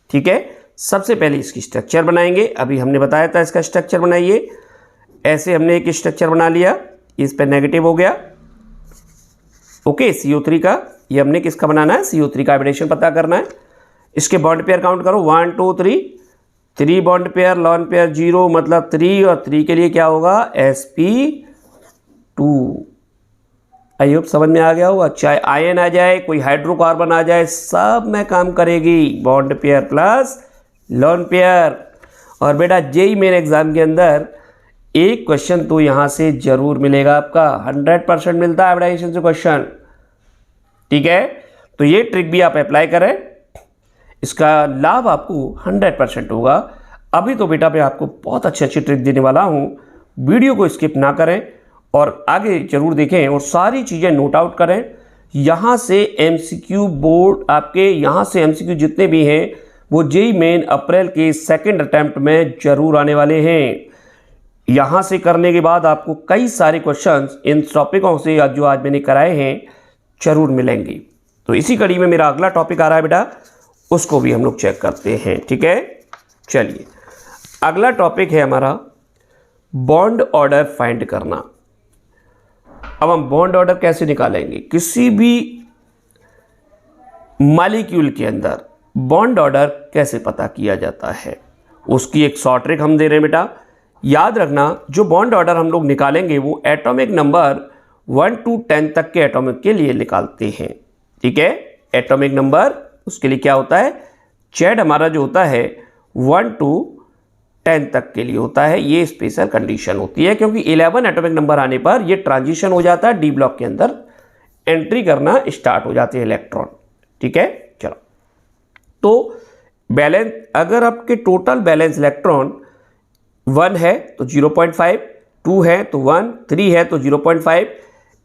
ठीक है, सबसे पहले इसकी स्ट्रक्चर बनाएंगे। अभी हमने बताया था इसका स्ट्रक्चर बनाइए। ऐसे हमने एक स्ट्रक्चर बना लिया, इस पे नेगेटिव हो गया। ओके, CO3 का, ये हमने किसका बनाना है, CO3 का हाइब्रिडाइजेशन पता करना है। इसके बॉन्ड पेयर काउंट करो, 1 2 3 बॉन्ड पेयर, लोन पेयर 0 मतलब 3, और 3 के लिए क्या होगा, sp2। आई होप समझ में आ गया होगा। चाहे आयन आ जाए, कोई हाइड्रोकार्बन आ जाए, सब में काम करेगी bond pair plus lone pair. और बेटा जेईई मेन एग्जाम के अंदर एक क्वेश्चन तो यहां से जरूर मिलेगा आपका, 100% मिलता है हाइब्रिडाइजेशन से क्वेश्चन। ठीक है, तो ये ट्रिक भी आप अप्लाई करें, इसका लाभ आपको 100% होगा। अभी तो बेटा मैं आपको बहुत अच्छी अच्छी ट्रिक देने वाला हूं, वीडियो को स्किप ना करें और आगे जरूर देखें और सारी चीज़ें नोट आउट करें। यहाँ से MCQ बोर्ड आपके, यहाँ से MCQ जितने भी हैं वो जेईई मेन अप्रैल के 2nd अटेम्प्ट में जरूर आने वाले हैं। यहाँ से करने के बाद आपको कई सारे क्वेश्चंस इन टॉपिकों से जो आज मैंने कराए हैं जरूर मिलेंगे। तो इसी कड़ी में मेरा अगला टॉपिक आ रहा है बेटा, उसको भी हम लोग चेक करते हैं। ठीक है, चलिए अगला टॉपिक है हमारा बॉन्ड ऑर्डर फाइंड करना। अब हम बॉन्ड ऑर्डर कैसे निकालेंगे, किसी भी मॉलिक्यूल के अंदर बॉन्ड ऑर्डर कैसे पता किया जाता है, उसकी एक शॉर्ट ट्रिक हम दे रहे हैं बेटा। याद रखना, जो बॉन्ड ऑर्डर हम लोग निकालेंगे वो एटॉमिक नंबर 1 to 10 तक के एटॉमिक के लिए निकालते हैं। ठीक है, एटॉमिक नंबर उसके लिए क्या होता है, जेड हमारा जो होता है 1 to 10 तक के लिए होता है। ये स्पेशल कंडीशन होती है क्योंकि 11 एटॉमिक नंबर आने पर ये ट्रांजिशन हो जाता है, डी ब्लॉक के अंदर एंट्री करना स्टार्ट हो जाते हैं इलेक्ट्रॉन। ठीक है, चलो तो बैलेंस, अगर आपके टोटल बैलेंस इलेक्ट्रॉन 1 है तो 0.5, 2 है तो 1, 3 है तो 0.5,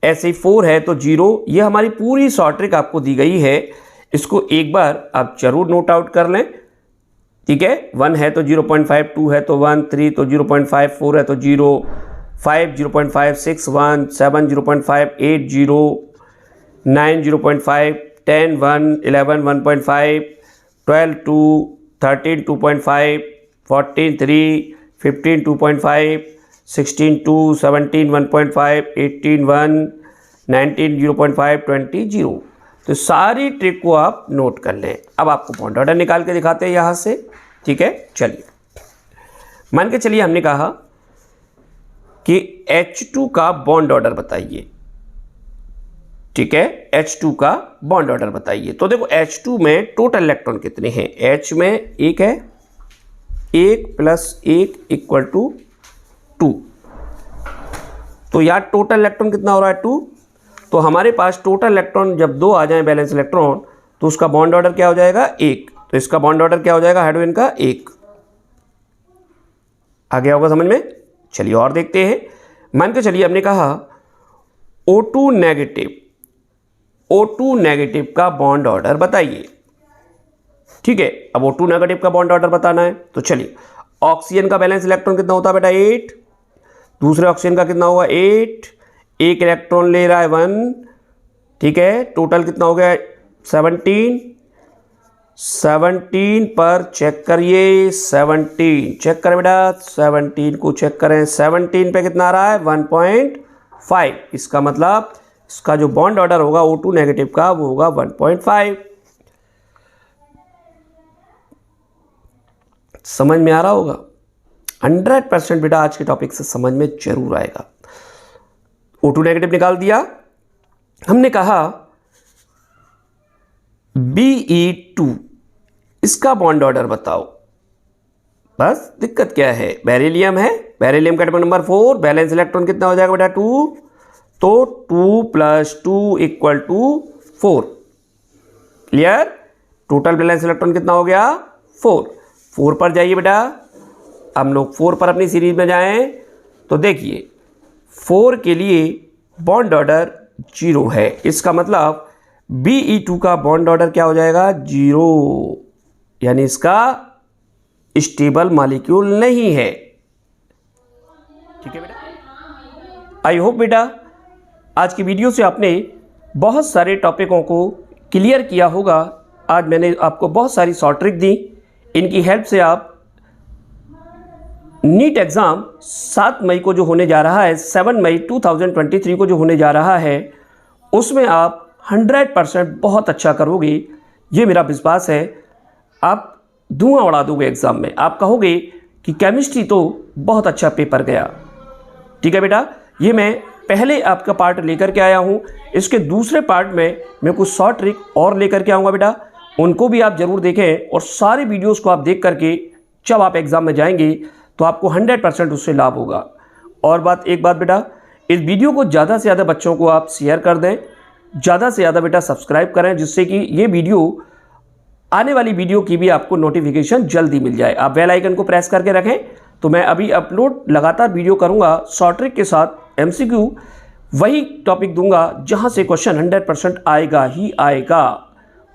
ऐसे 4 है तो 0। ये हमारी पूरी शॉर्ट ट्रिक आपको दी गई है, इसको एक बार आप जरूर नोट आउट कर लें। ठीक है, 1 है तो 0.5, 2 है तो 1, 3 तो 0.5, 4 है तो 0, 5 0.5, 6 1, 7 0.5, 8 0, 9 0.5, 10 1, 11 1.5, 12 2, 13 2.5, 14 3, 15 2.5, 16 2, 17 1.5, 18 1, 19 0.5, 20 0। तो सारी ट्रिक को आप नोट कर लें। अब आपको बॉन्ड ऑर्डर निकाल के दिखाते हैं यहाँ से, ठीक है। चलिए मान के चलिए हमने कहा कि H2 का बॉन्ड ऑर्डर बताइए, ठीक है, H2 का बॉन्ड ऑर्डर बताइए। तो देखो H2 में टोटल इलेक्ट्रॉन कितने हैं, H में एक है, 1 + 1 = 2। तो यार टोटल इलेक्ट्रॉन कितना हो रहा है, 2। तो हमारे पास टोटल इलेक्ट्रॉन जब 2 आ जाए बैलेंस इलेक्ट्रॉन तो उसका बॉन्ड ऑर्डर क्या हो जाएगा, 1। तो इसका बॉन्ड ऑर्डर क्या हो जाएगा हाइड्रोजन का, 1। आ गया होगा समझ में। चलिए और देखते हैं। मान के चलिए हमने कहा O2 नेगेटिव का बॉन्ड ऑर्डर बताइए, ठीक है। अब O2 नेगेटिव का बॉन्ड ऑर्डर बताना है तो चलिए, ऑक्सीजन का बैलेंस इलेक्ट्रॉन कितना होता है बेटा, 8। दूसरे ऑक्सीजन का कितना होगा, 8। एक इलेक्ट्रॉन ले रहा है 1, ठीक है। टोटल कितना हो गया, 17। 17 पर चेक करिए, 17 चेक करें बेटा, 17 को चेक करें। 17 पे कितना आ रहा है, 1.5। इसका मतलब इसका जो बॉन्ड ऑर्डर होगा O2 नेगेटिव का वो होगा 1.5। समझ में आ रहा होगा, 100% बेटा आज के टॉपिक से समझ में जरूर आएगा। O2 नेगेटिव निकाल दिया। हमने कहा Be2 इसका बॉन्ड ऑर्डर बताओ। बस दिक्कत क्या है, बेरिलियम है, बेरिलियम का एटॉमिक नंबर 4, बैलेंस इलेक्ट्रॉन कितना हो जाएगा बेटा, 2। तो 2 + 2 = 4। क्लियर। टोटल बैलेंस इलेक्ट्रॉन कितना हो गया, 4। 4 पर जाइए बेटा, हम लोग 4 पर अपनी सीरीज में जाएं तो देखिए 4 के लिए बॉन्ड ऑर्डर 0 है। इसका मतलब Be2 का बॉन्ड ऑर्डर क्या हो जाएगा, 0, यानी इसका स्टेबल मॉलिक्यूल नहीं है, ठीक है बेटा। आई होप बेटा आज की वीडियो से आपने बहुत सारे टॉपिकों को क्लियर किया होगा। आज मैंने आपको बहुत सारी शॉर्ट ट्रिक दी, इनकी हेल्प से आप नीट एग्ज़ाम 7 मई को जो होने जा रहा है, 7 मई 2023 को जो होने जा रहा है, उसमें आप 100% बहुत अच्छा करोगे, ये मेरा विश्वास है। आप धुआं उड़ा दोगे एग्ज़ाम में, आप कहोगे कि केमिस्ट्री तो बहुत अच्छा पेपर गया, ठीक है बेटा। ये मैं पहले आपका पार्ट लेकर के आया हूँ, इसके दूसरे पार्ट में मैं कुछ शॉर्ट ट्रिक और लेकर के आऊँगा बेटा, उनको भी आप ज़रूर देखें। और सारी वीडियोस को आप देख करके जब आप एग्ज़ाम में जाएंगे तो आपको 100% उससे लाभ होगा। और एक बात बेटा, इस वीडियो को ज़्यादा से ज़्यादा बच्चों को आप शेयर कर दें, ज़्यादा से ज़्यादा बेटा सब्सक्राइब करें, जिससे कि ये वीडियो आने वाली वीडियो की भी आपको नोटिफिकेशन जल्दी मिल जाए। आप बेल आइकन को प्रेस करके रखें, तो मैं अभी अपलोड लगातार वीडियो करूँगा शॉर्ट ट्रिक के साथ, MCQ वही टॉपिक दूंगा जहाँ से क्वेश्चन 100% आएगा ही आएगा,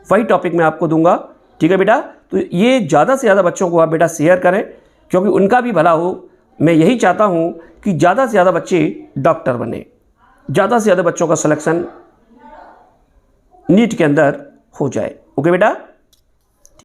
वही टॉपिक मैं आपको दूंगा, ठीक है बेटा। तो ये ज़्यादा से ज़्यादा बच्चों को आप बेटा शेयर करें, क्योंकि उनका भी भला हो। मैं यही चाहता हूँ कि ज़्यादा से ज़्यादा बच्चे डॉक्टर बने, ज़्यादा से ज़्यादा बच्चों का सिलेक्शन नीट के अंदर हो जाए। ओके बेटा।